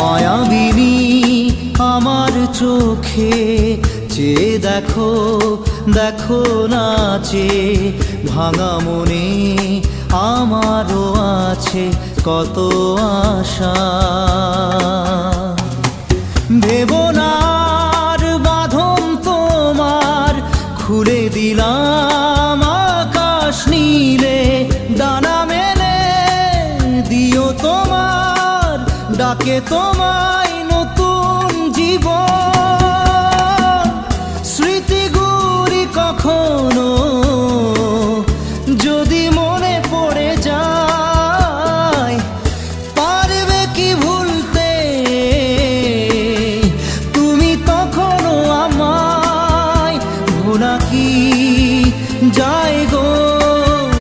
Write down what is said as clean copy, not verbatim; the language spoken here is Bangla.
মায়াবিনী আমার চোখে চেয়ে দেখো, দেখো নাচে ভাঙা মনে আমারও আছে কত আশা। ভেবনার বাঁধন তোমার খুলে দিলাম আকাশ নীলে, ডানা মেলে দিও তোমার ডাকে তোমায় নতুন জীবন। স্মৃতিগুলি কখনো যদি